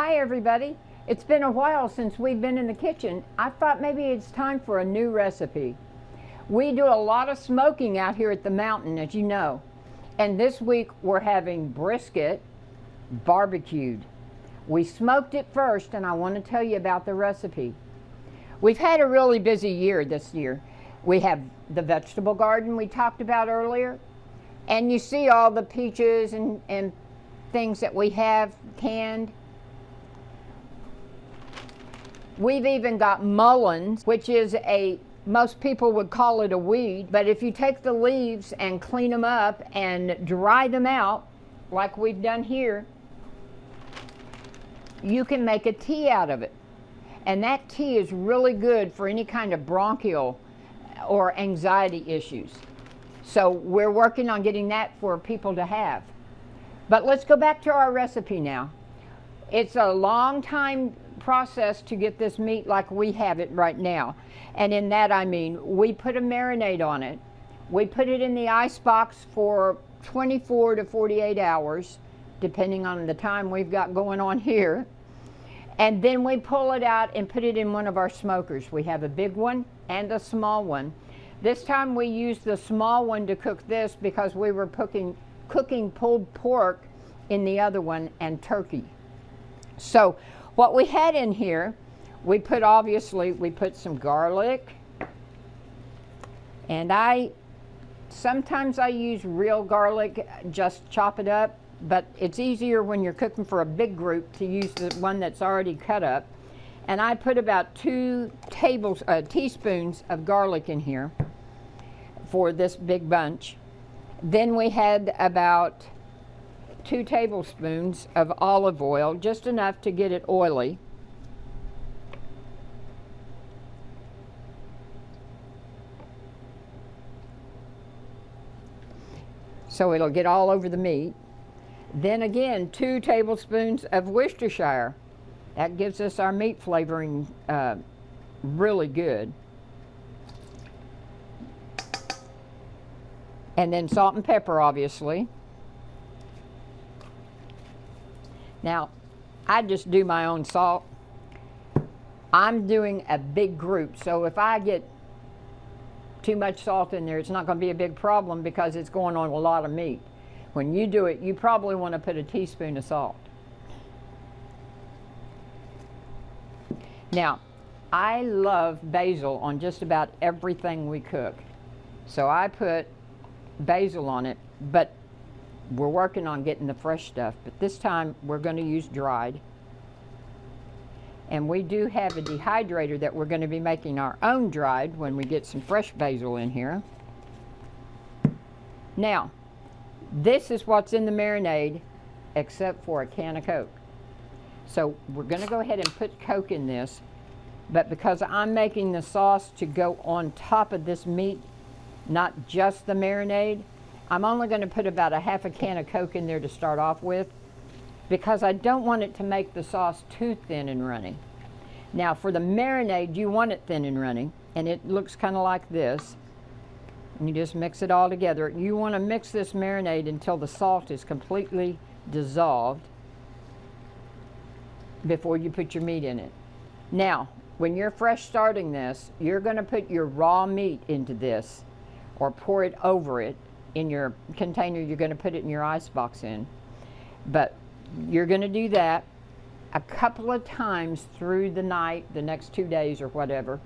Hi everybody. It's been a while since we've been in the kitchen. I thought maybe it's time for a new recipe. We do a lot of smoking out here at the mountain, as you know. And this week we're having brisket barbecued. We smoked it first and I want to tell you about the recipe. We've had a really busy year this year. We have the vegetable garden we talked about earlier. And you see all the peaches and things that we have canned. We've even got mulleins, which is most people would call it a weed, but if you take the leaves and clean them up and dry them out, like we've done here, you can make a tea out of it. And that tea is really good for any kind of bronchial or anxiety issues. So we're working on getting that for people to have. But let's go back to our recipe now. It's a long time process to get this meat like we have it right now. And in that I mean, we put a marinade on it. We put it in the ice box for 24 to 48 hours, depending on the time we've got going on here. And then we pull it out and put it in one of our smokers. We have a big one and a small one. This time we used the small one to cook this because we were cooking pulled pork in the other one and turkey. So what we had in here, we put some garlic, and sometimes I use real garlic, just chop it up, but it's easier when you're cooking for a big group to use the one that's already cut up. And I put about 2 teaspoons of garlic in here for this big bunch. Then we had about 2 tablespoons of olive oil, just enough to get it oily. So it'll get all over the meat. Then again, 2 tablespoons of Worcestershire. That gives us our meat flavoring really good. And then salt and pepper, obviously. Now, I just do my own salt. I'm doing a big group, so if I get too much salt in there, it's not going to be a big problem because it's going on a lot of meat. When you do it, you probably want to put a teaspoon of salt. Now, I love basil on just about everything we cook. So I put basil on it, but we're working on getting the fresh stuff, but this time we're going to use dried. And we do have a dehydrator that we're going to be making our own dried when we get some fresh basil in here. Now, this is what's in the marinade except for a can of Coke. So we're going to go ahead and put Coke in this, but because I'm making the sauce to go on top of this meat, not just the marinade, I'm only going to put about a half a can of Coke in there to start off with because I don't want it to make the sauce too thin and runny. Now for the marinade, you want it thin and runny, and it looks kind of like this. And you just mix it all together. You want to mix this marinade until the salt is completely dissolved before you put your meat in it. Now, when you're fresh starting this, you're going to put your raw meat into this or pour it over it in your container you're going to put it in your ice box in. But you're going to do that a couple of times through the night, the next 2 days or whatever.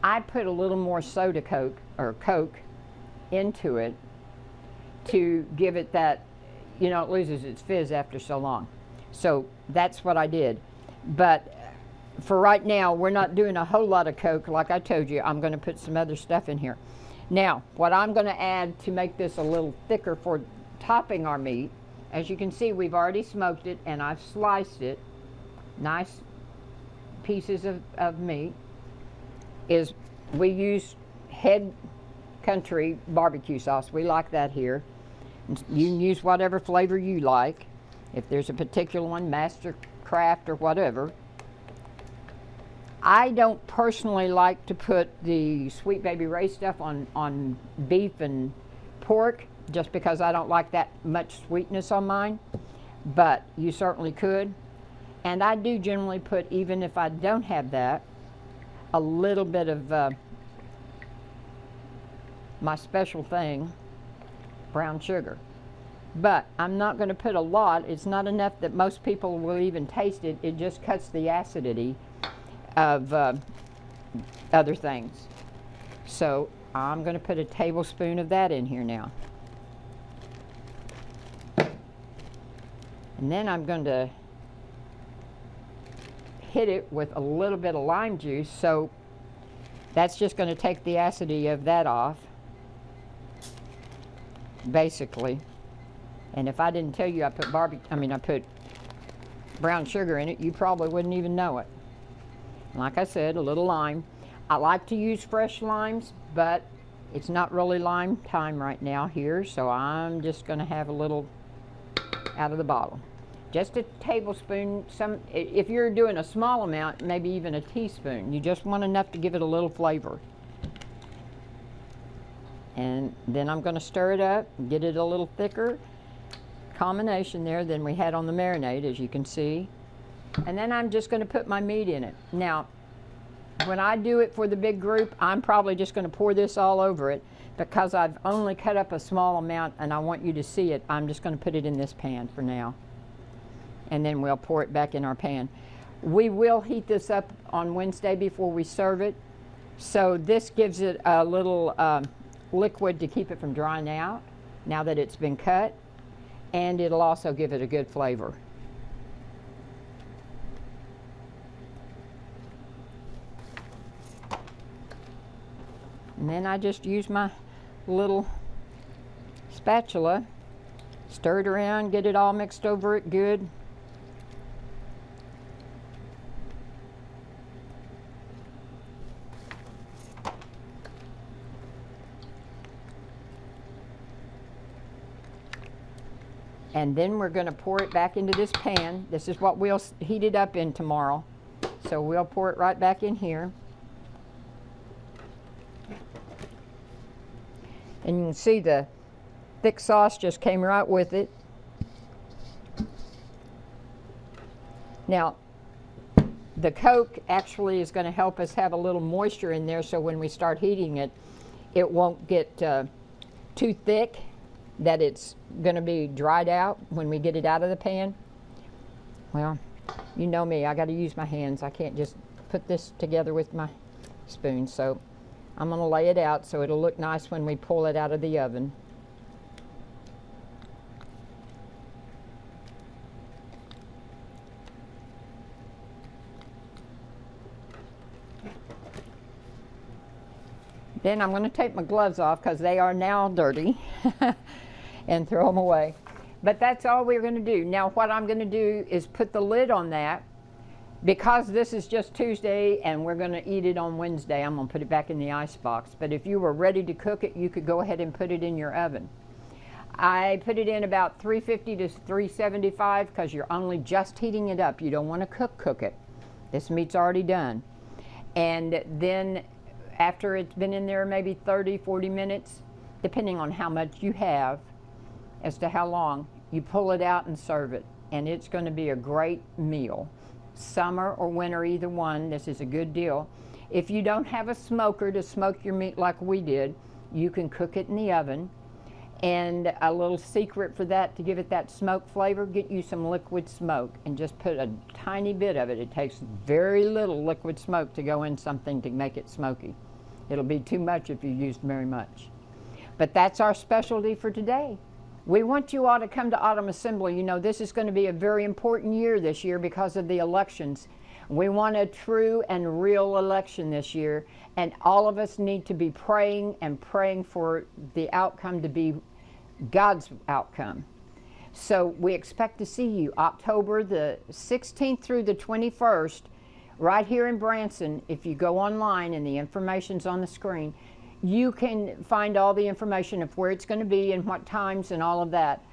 I put a little more soda Coke or Coke into it to give it that, you know, it loses its fizz after so long. So that's what I did. But for right now, we're not doing a whole lot of Coke. Like I told you, I'm going to put some other stuff in here. Now, what I'm going to add to make this a little thicker for topping our meat, as you can see, we've already smoked it and I've sliced it, nice pieces of meat, is we use Head Country barbecue sauce. We like that here. You can use whatever flavor you like. If there's a particular one, Mastercraft or whatever. I don't personally like to put the Sweet Baby Ray stuff on beef and pork just because I don't like that much sweetness on mine, but you certainly could. And I do generally put, even if I don't have that, a little bit of my special thing, brown sugar. But I'm not going to put a lot. It's not enough that most people will even taste it. It just cuts the acidity of other things. So I'm going to put a tablespoon of that in here now. And then I'm going to hit it with a little bit of lime juice. So that's just going to take the acidity of that off, basically. And if I didn't tell you I put I put brown sugar in it, you probably wouldn't even know it. Like I said, a little lime. I like to use fresh limes, but it's not really lime time right now here, so I'm just going to have a little out of the bottle. Just a tablespoon. If you're doing a small amount, maybe even a teaspoon. You just want enough to give it a little flavor. And then I'm going to stir it up and get it a little thicker combination there than we had on the marinade, as you can see. And then I'm just going to put my meat in it. Now, when I do it for the big group, I'm probably just going to pour this all over it, because I've only cut up a small amount and I want you to see it. I'm just going to put it in this pan for now, and then we'll pour it back in our pan. We will heat this up on Wednesday before we serve it, so this gives it a little liquid to keep it from drying out now that it's been cut, and it'll also give it a good flavor. And then I just use my little spatula, stir it around, get it all mixed over it good. And then we're going to pour it back into this pan. This is what we'll heat it up in tomorrow. So we'll pour it right back in here. And you can see the thick sauce just came right with it. Now, the Coke actually is going to help us have a little moisture in there, so when we start heating it, it won't get too thick, that it's going to be dried out when we get it out of the pan. Well, you know me, I got to use my hands. I can't just put this together with my spoon, so I'm going to lay it out so it'll look nice when we pull it out of the oven. Then I'm going to take my gloves off, because they are now dirty, and throw them away. But that's all we're going to do. Now what I'm going to do is put the lid on that. Because this is just Tuesday and we're going to eat it on Wednesday, I'm going to put it back in the ice box. But if you were ready to cook it, you could go ahead and put it in your oven. I put it in about 350 to 375 because you're only just heating it up. You don't want to cook it. This meat's already done. And then after it's been in there maybe 30, 40 minutes, depending on how much you have as to how long, you pull it out and serve it. And it's going to be a great meal. Summer or winter, either one, this is a good deal. If you don't have a smoker to smoke your meat like we did, you can cook it in the oven. And a little secret for that, to give it that smoke flavor, get you some liquid smoke and just put a tiny bit of it. It takes very little liquid smoke to go in something to make it smoky. It'll be too much if you used very much. But that's our specialty for today. We want you all to come to Autumn Assembly. You know, this is going to be a very important year this year because of the elections. We want a true and real election this year, and all of us need to be praying and praying for the outcome to be God's outcome. So we expect to see you October the 16th through the 21st right here in Branson. If you go online, and the information's on the screen, you can find all the information of where it's going to be and what times and all of that.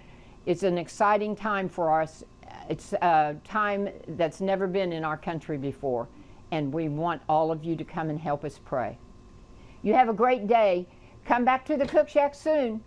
It's an exciting time for us. It's a time that's never been in our country before, and we want all of you to come and help us pray. You have a great day. Come back to the Cook Shack soon.